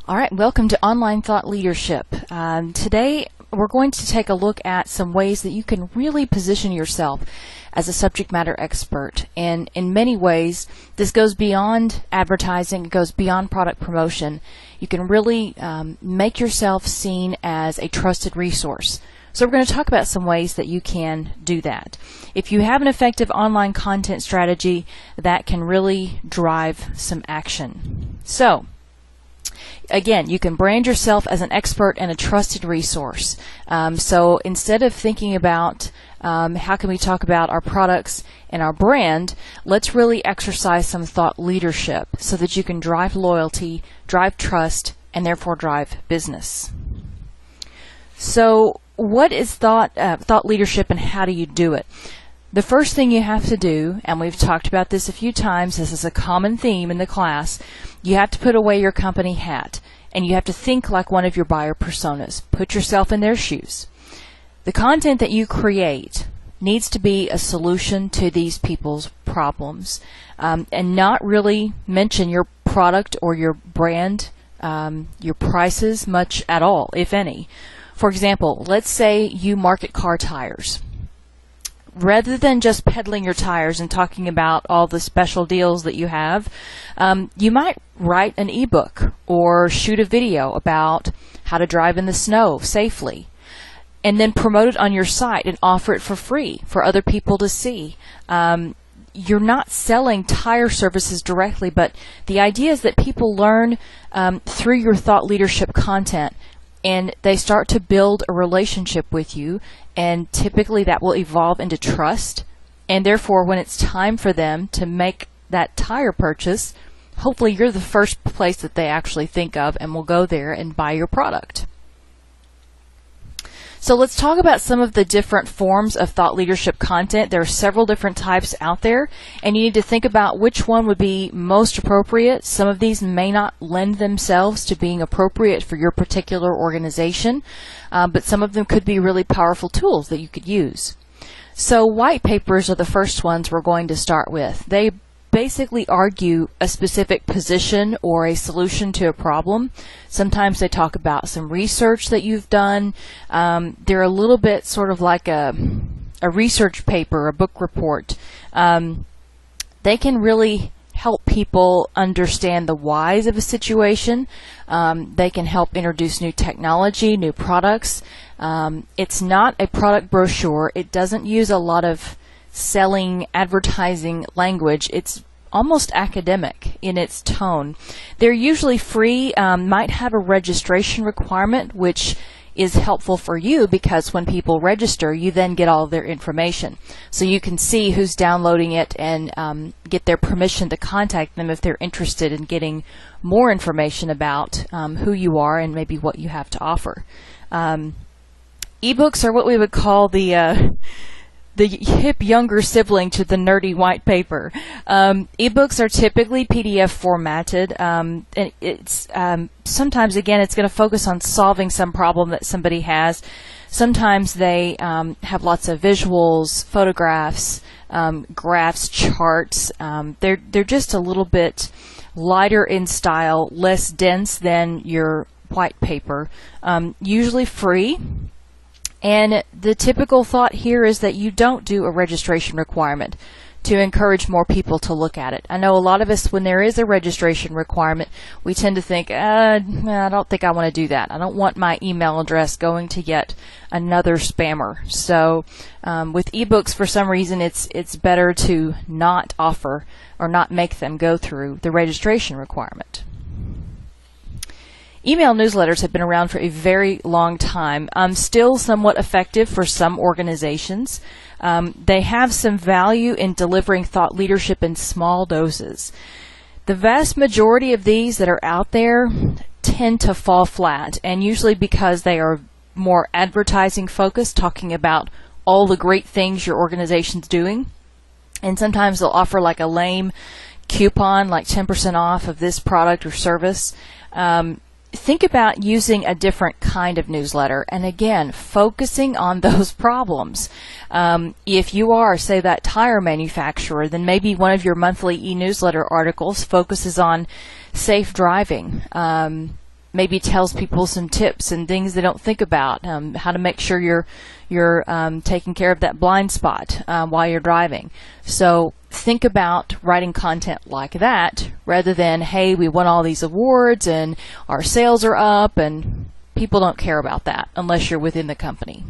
All right, welcome to Online Thought Leadership. Today we're going to take a look at some ways that you can really position yourself as a subject matter expert. And in many ways, this goes beyond advertising, it goes beyond product promotion. You can really make yourself seen as a trusted resource. So we're going to talk about some ways that you can do that. If you have an effective online content strategy, that can really drive some action. So, again, you can brand yourself as an expert and a trusted resource. So instead of thinking about how can we talk about our products and our brand, let's really exercise some thought leadership so that you can drive loyalty, drive trust, and therefore drive business. So what is thought leadership, and how do you do it? The first thing you have to do, and we've talked about this a few times, this is a common theme in the class, you have to put away your company hat, and you have to think like one of your buyer personas. Put yourself in their shoes. The content that you create needs to be a solution to these people's problems, and not really mention your product or your brand, your prices much at all, if any. For example, let's say you market car tires. Rather than just peddling your tires and talking about all the special deals that you have, you might write an ebook or shoot a video about how to drive in the snow safely, and then promote it on your site and offer it for free for other people to see. You're not selling tire services directly, but the idea is that people learn through your thought leadership content, and they start to build a relationship with you, and typically that will evolve into trust, and therefore when it's time for them to make that tire purchase, hopefully you're the first place that they actually think of and will go there and buy your product. So let's talk about some of the different forms of thought leadership content. There are several different types out there, and you need to think about which one would be most appropriate. Some of these may not lend themselves to being appropriate for your particular organization, but some of them could be really powerful tools that you could use. So white papers are the first ones we're going to start with. They basically argue a specific position or a solution to a problem. Sometimes they talk about some research that you've done. They're a little bit sort of like a research paper, a book report. They can really help people understand the whys of a situation. They can help introduce new technology, new products. It's not a product brochure. It doesn't use a lot of selling, advertising language. It's almost academic in its tone. They're usually free, might have a registration requirement, which is helpful for you because when people register, you then get all of their information. So you can see who's downloading it and get their permission to contact them if they're interested in getting more information about who you are and maybe what you have to offer. Ebooks are what we would call the hip younger sibling to the nerdy white paper. Ebooks are typically PDF formatted, and it's sometimes, again, it's going to focus on solving some problem that somebody has. Sometimes they have lots of visuals, photographs, graphs, charts. They're just a little bit lighter in style, less dense than your white paper, usually free. And the typical thought here is that you don't do a registration requirement to encourage more people to look at it. I know a lot of us, when there is a registration requirement, we tend to think, I don't think I want to do that. I don't want my email address going to yet another spammer. So with ebooks, for some reason, it's better to not offer or not make them go through the registration requirement. Email newsletters have been around for a very long time, still somewhat effective for some organizations. They have some value in delivering thought leadership in small doses. The vast majority of these that are out there tend to fall flat, and usually because they are more advertising focused, talking about all the great things your organization's doing. And sometimes they'll offer like a lame coupon, like 10% off of this product or service. Think about using a different kind of newsletter, and again, focusing on those problems. If you are, say, that tire manufacturer, then maybe one of your monthly e-newsletter articles focuses on safe driving. maybe tells people some tips and things they don't think about, how to make sure you're taking care of that blind spot while you're driving. So think about writing content like that rather than, hey, we won all these awards and our sales are up, and people don't care about that unless you're within the company.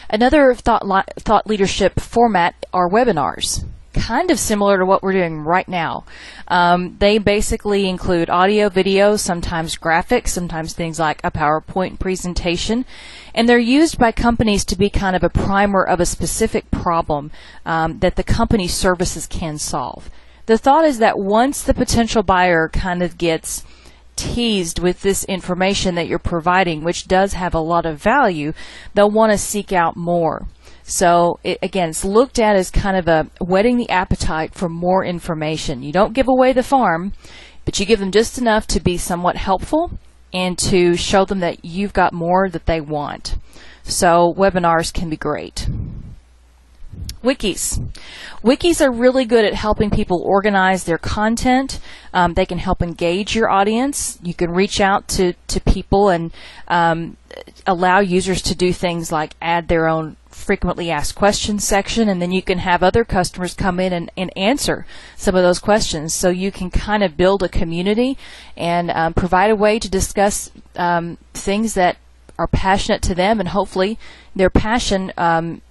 Another thought leadership format are webinars. Kind of similar to what we're doing right now. They basically include audio, video, sometimes graphics, sometimes things like a PowerPoint presentation, and they're used by companies to be kind of a primer of a specific problem that the company's services can solve. The thought is that once the potential buyer kind of gets teased with this information that you're providing, which does have a lot of value, they'll want to seek out more. So again, it's looked at as kind of a whetting the appetite for more information. You don't give away the farm, but you give them just enough to be somewhat helpful and to show them that you've got more that they want. So webinars can be great. Wikis. Wikis are really good at helping people organize their content. They can help engage your audience. You can reach out to people and allow users to do things like add their own frequently asked questions section, and then you can have other customers come in and answer some of those questions. So you can kind of build a community and provide a way to discuss things that are passionate to them, and hopefully their passion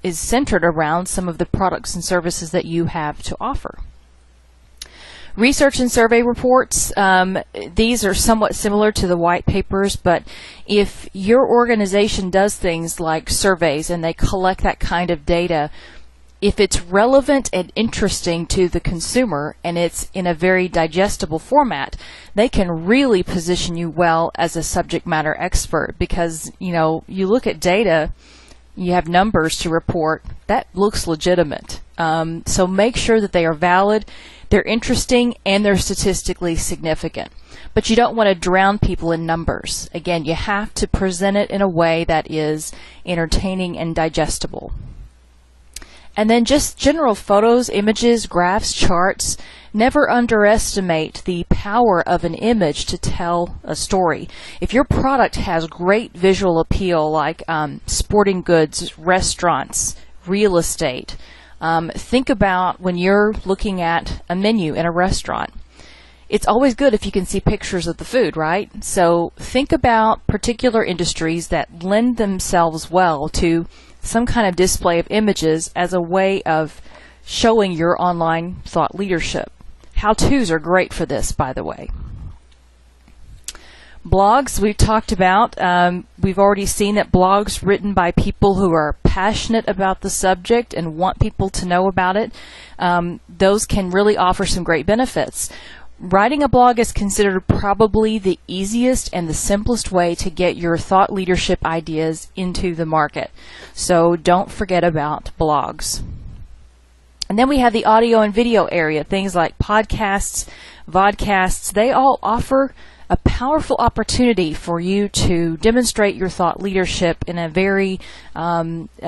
is centered around some of the products and services that you have to offer. Research and survey reports, these are somewhat similar to the white papers, but if your organization does things like surveys and they collect that kind of data, if it's relevant and interesting to the consumer and it's in a very digestible format, they can really position you well as a subject matter expert, because you look at data, you have numbers to report, that looks legitimate. So make sure that they are valid, they're interesting, and they're statistically significant. But you don't want to drown people in numbers. Again, you have to present it in a way that is entertaining and digestible. And then just general photos, images, graphs, charts. Never underestimate the power of an image to tell a story. If your product has great visual appeal, like sporting goods, restaurants, real estate, think about when you're looking at a menu in a restaurant. It's always good if you can see pictures of the food, right? So think about particular industries that lend themselves well to some kind of display of images as a way of showing your online thought leadership. How-tos are great for this, by the way. Blogs we've talked about. We've already seen that blogs written by people who are passionate about the subject and want people to know about it, those can really offer some great benefits. Writing a blog is considered probably the easiest and the simplest way to get your thought leadership ideas into the market. So don't forget about blogs. And then we have the audio and video area, things like podcasts, vodcasts. They all offer a powerful opportunity for you to demonstrate your thought leadership in a very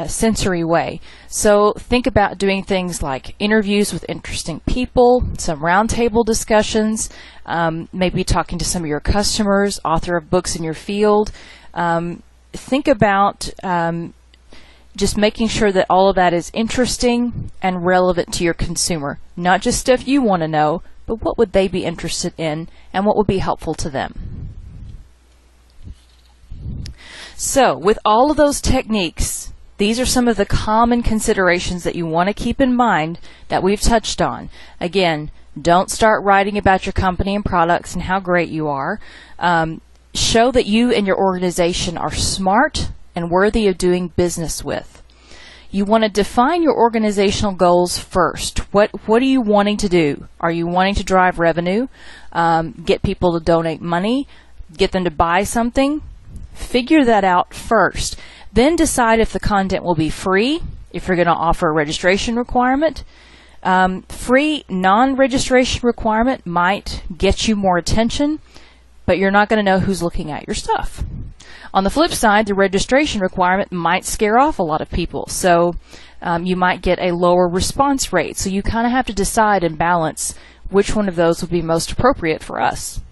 sensory way. So think about doing things like interviews with interesting people, some roundtable discussions, maybe talking to some of your customers, author of books in your field. Think about just making sure that all of that is interesting and relevant to your consumer. Not just stuff you want to know, but what would they be interested in and what would be helpful to them. So with all of those techniques, these are some of the common considerations that you want to keep in mind that we've touched on. Again, don't start writing about your company and products and how great you are. Show that you and your organization are smart and worthy of doing business with. You want to define your organizational goals first. What are you wanting to do? Are you wanting to drive revenue, get people to donate money, get them to buy something? Figure that out first. Then decide if the content will be free, if you're going to offer a registration requirement. Free non-registration requirement might get you more attention, but you're not going to know who's looking at your stuff. On the flip side, the registration requirement might scare off a lot of people, so you might get a lower response rate. So you kind of have to decide and balance which one of those would be most appropriate for us.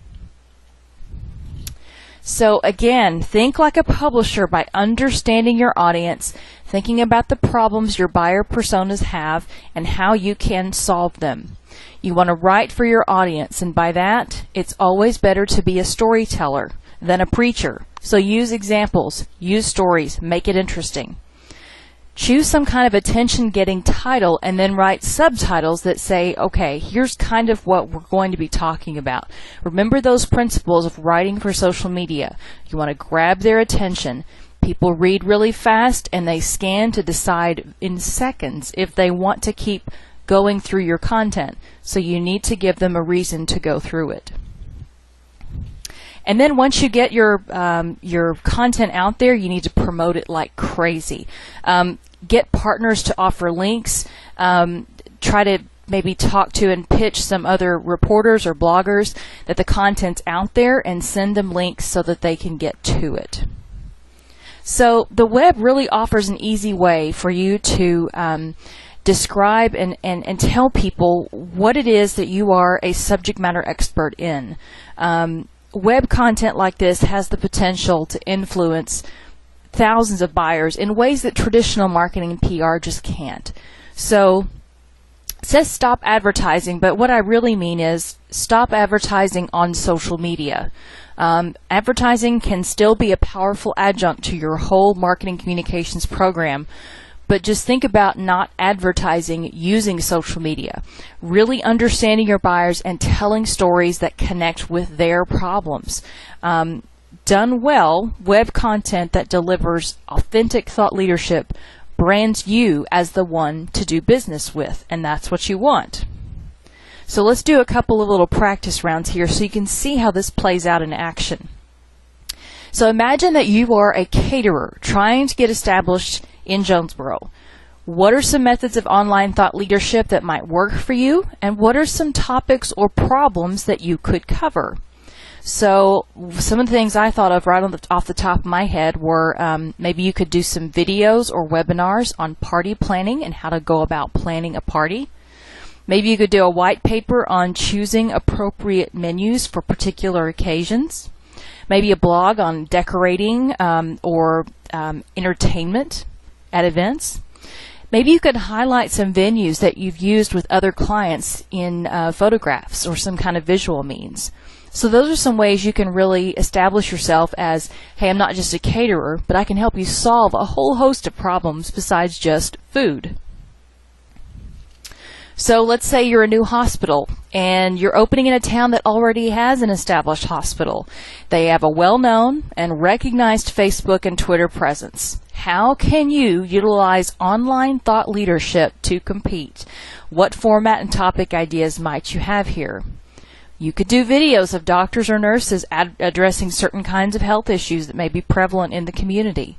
So again, think like a publisher by understanding your audience, thinking about the problems your buyer personas have and how you can solve them. You want to write for your audience, and by that, it's always better to be a storyteller than a preacher. So use examples, use stories, make it interesting. Choose some kind of attention-getting title and then write subtitles that say, okay, here's kind of what we're going to be talking about. Remember those principles of writing for social media. You want to grab their attention. People read really fast and they scan to decide in seconds if they want to keep going through your content. So you need to give them a reason to go through it. And then once you get your content out there, you need to promote it like crazy. Get partners to offer links. Try to maybe talk to and pitch some other reporters or bloggers that the content's out there and send them links so that they can get to it. So the web really offers an easy way for you to describe and tell people what it is that you are a subject matter expert in. Web content like this has the potential to influence thousands of buyers in ways that traditional marketing and PR just can't. So it says stop advertising, but what I really mean is stop advertising on social media. Advertising can still be a powerful adjunct to your whole marketing communications program, but just think about not advertising using social media. Really understanding your buyers and telling stories that connect with their problems. Done well, web content that delivers authentic thought leadership brands you as the one to do business with, and that's what you want. So let's do a couple of little practice rounds here so you can see how this plays out in action. So imagine that you are a caterer trying to get established in Jonesboro. What are some methods of online thought leadership that might work for you, and what are some topics or problems that you could cover? So some of the things I thought of right off the top of my head were maybe you could do some videos or webinars on party planning and how to go about planning a party. Maybe you could do a white paper on choosing appropriate menus for particular occasions. Maybe a blog on decorating or entertainment at events. Maybe you could highlight some venues that you've used with other clients in photographs or some kind of visual means. So those are some ways you can really establish yourself as, hey, I'm not just a caterer, but I can help you solve a whole host of problems besides just food. So let's say you're a new hospital and you're opening in a town that already has an established hospital. They have a well-known and recognized Facebook and Twitter presence. How can you utilize online thought leadership to compete? What format and topic ideas might you have here? You could do videos of doctors or nurses addressing certain kinds of health issues that may be prevalent in the community.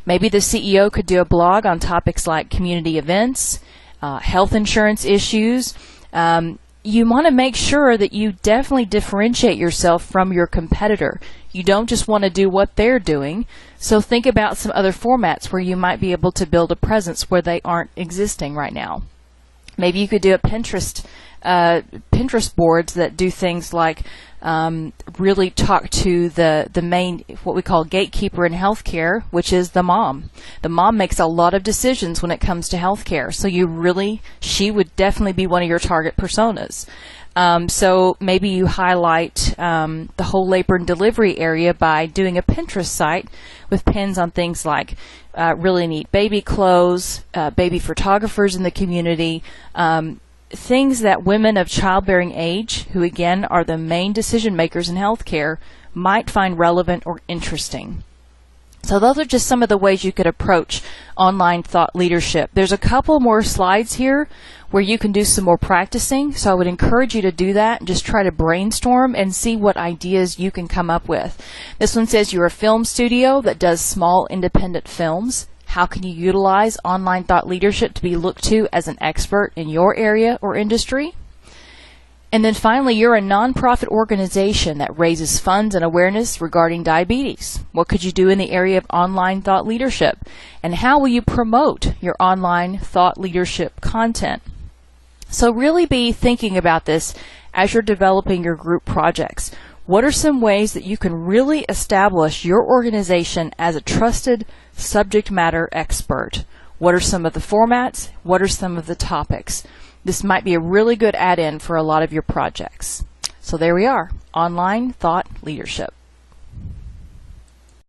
Maybe the CEO could do a blog on topics like community events, health insurance issues. You want to make sure that you definitely differentiate yourself from your competitor. You don't just want to do what they're doing. So think about some other formats where you might be able to build a presence where they aren't existing right now. Maybe you could do a Pinterest boards that do things like really talk to the main, what we call gatekeeper in healthcare, which is the mom. The mom makes a lot of decisions when it comes to healthcare, so she would definitely be one of your target personas. So maybe you highlight the whole labor and delivery area by doing a Pinterest site with pins on things like really neat baby clothes, baby photographers in the community, things that women of childbearing age, who again are the main decision makers in healthcare, might find relevant or interesting. So those are just some of the ways you could approach online thought leadership. There's a couple more slides here where you can do some more practicing, so I would encourage you to do that and just try to brainstorm and see what ideas you can come up with. This one says you're a film studio that does small independent films. How can you utilize online thought leadership to be looked to as an expert in your area or industry? And then finally, you're a nonprofit organization that raises funds and awareness regarding diabetes. What could you do in the area of online thought leadership? And how will you promote your online thought leadership content? So really be thinking about this as you're developing your group projects. What are some ways that you can really establish your organization as a trusted subject matter expert? What are some of the formats? What are some of the topics? This might be a really good add-in for a lot of your projects. So there we are, online thought leadership.